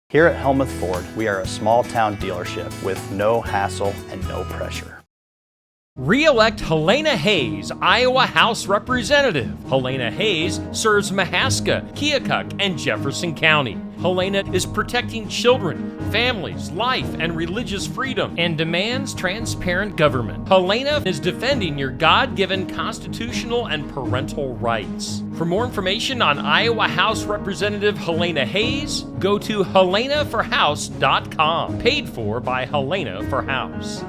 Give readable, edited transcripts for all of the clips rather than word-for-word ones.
Here at Helmuth Ford, we are a small town dealership with no hassle and no pressure. Re-elect Helena Hayes, Iowa House Representative. Helena Hayes serves Mahaska, Keokuk, and Jefferson County. Helena is protecting children, families, life, and religious freedom, and demands transparent government. Helena is defending your God-given constitutional and parental rights. For more information on Iowa House Representative Helena Hayes, go to helenaforhouse.com. Paid for by Helena for House.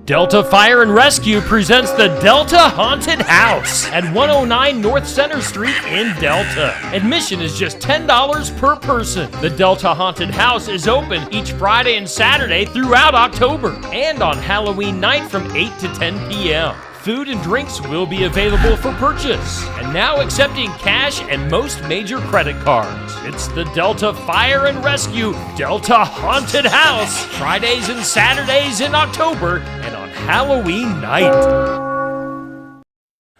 Delta Fire and Rescue presents the Delta Haunted House at 109 North Center Street in Delta. Admission is just $10 per person. The Delta Haunted House is open each Friday and Saturday throughout October and on Halloween night from 8 to 10 p.m. Food and drinks will be available for purchase, and now accepting cash and most major credit cards. It's the Delta Fire and Rescue Delta Haunted House, Fridays and Saturdays in October and on Halloween night.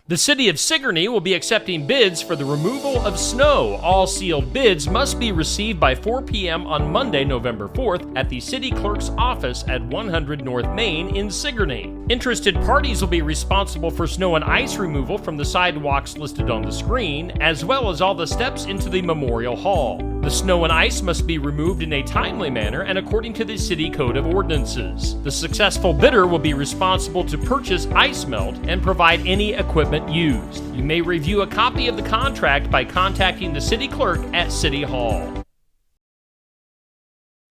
The City of Sigourney will be accepting bids for the removal of snow. All sealed bids must be received by 4 p.m. on Monday, November 4th at the City Clerk's office at 100 North Main in Sigourney. Interested parties will be responsible for snow and ice removal from the sidewalks listed on the screen, as well as all the steps into the Memorial Hall. The snow and ice must be removed in a timely manner and according to the City Code of Ordinances. The successful bidder will be responsible to purchase ice melt and provide any equipment used. You may review a copy of the contract by contacting the City Clerk at City Hall.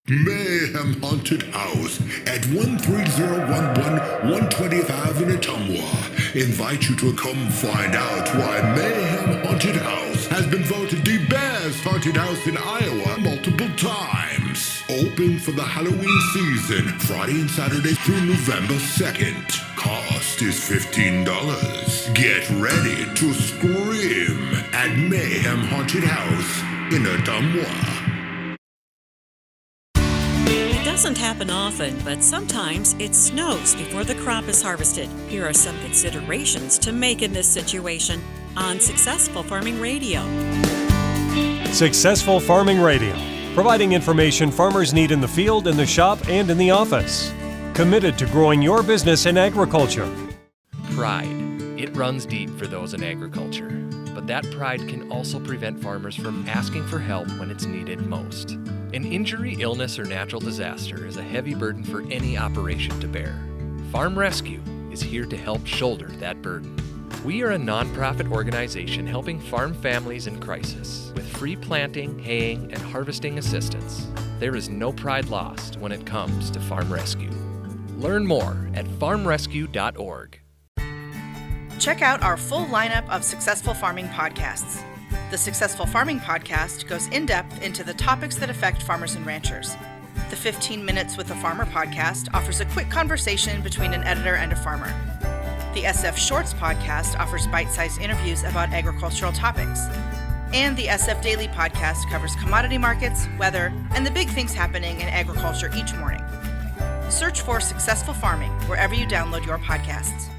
Mayhem Haunted House at 13011 120th Avenue, Ottumwa invite you to come find out why Mayhem Haunted House has been voted the best haunted house in Iowa multiple times. Open for the Halloween season, Friday and Saturday through November 2nd. Cost is $15. Get ready to scream at Mayhem Haunted House in Ottumwa. It doesn't happen often, but sometimes it snows before the crop is harvested. Here are some considerations to make in this situation on Successful Farming Radio. Successful Farming Radio, providing information farmers need in the field, in the shop, and in the office. Committed to growing your business in agriculture. Pride. It runs deep for those in agriculture, but that pride can also prevent farmers from asking for help when it's needed most. An injury, illness, or natural disaster is a heavy burden for any operation to bear. Farm Rescue is here to help shoulder that burden. We are a nonprofit organization helping farm families in crisis with free planting, haying, and harvesting assistance. There is no pride lost when it comes to Farm Rescue. Learn more at farmrescue.org. Check out our full lineup of Successful Farming podcasts. The Successful Farming podcast goes in-depth into the topics that affect farmers and ranchers. The 15 Minutes with a Farmer podcast offers a quick conversation between an editor and a farmer. The SF Shorts podcast offers bite-sized interviews about agricultural topics. And the SF Daily podcast covers commodity markets, weather, and the big things happening in agriculture each morning. Search for Successful Farming wherever you download your podcasts.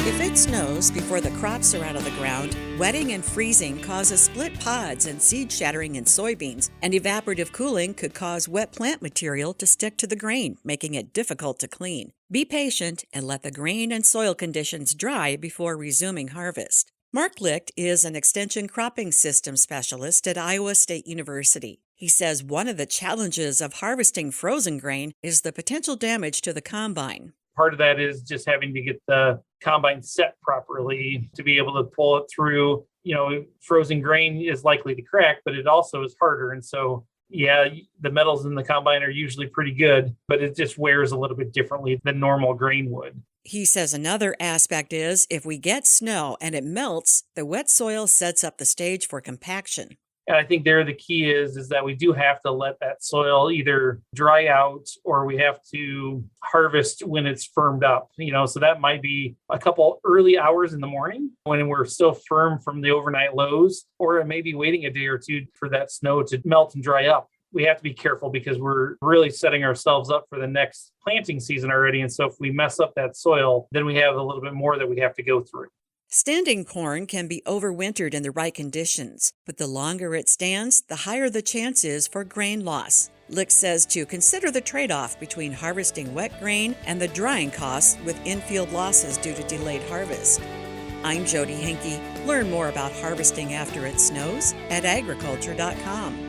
If it snows before the crops are out of the ground, wetting and freezing causes split pods and seed shattering in soybeans, and evaporative cooling could cause wet plant material to stick to the grain, making it difficult to clean. Be patient and let the grain and soil conditions dry before resuming harvest. Mark Licht is an extension cropping system specialist at Iowa State University. He says one of the challenges of harvesting frozen grain is the potential damage to the combine. Part of that is just having to get the combine set properly to be able to pull it through. You know, frozen grain is likely to crack, but it also is harder. And so, yeah, the metals in the combine are usually pretty good, but it just wears a little bit differently than normal grain would. He says another aspect is if we get snow and it melts, the wet soil sets up the stage for compaction. And I think there the key is that we do have to let that soil either dry out or we have to harvest when it's firmed up, you know, so that might be a couple early hours in the morning when we're still firm from the overnight lows, or maybe waiting a day or two for that snow to melt and dry up. We have to be careful because we're really setting ourselves up for the next planting season already. And so if we mess up that soil, then we have a little bit more that we have to go through. Standing corn can be overwintered in the right conditions, but the longer it stands, the higher the chance is for grain loss. Lick says to consider the trade-off between harvesting wet grain and the drying costs with infield losses due to delayed harvest. I'm Jody Henke. Learn more about harvesting after it snows at agriculture.com.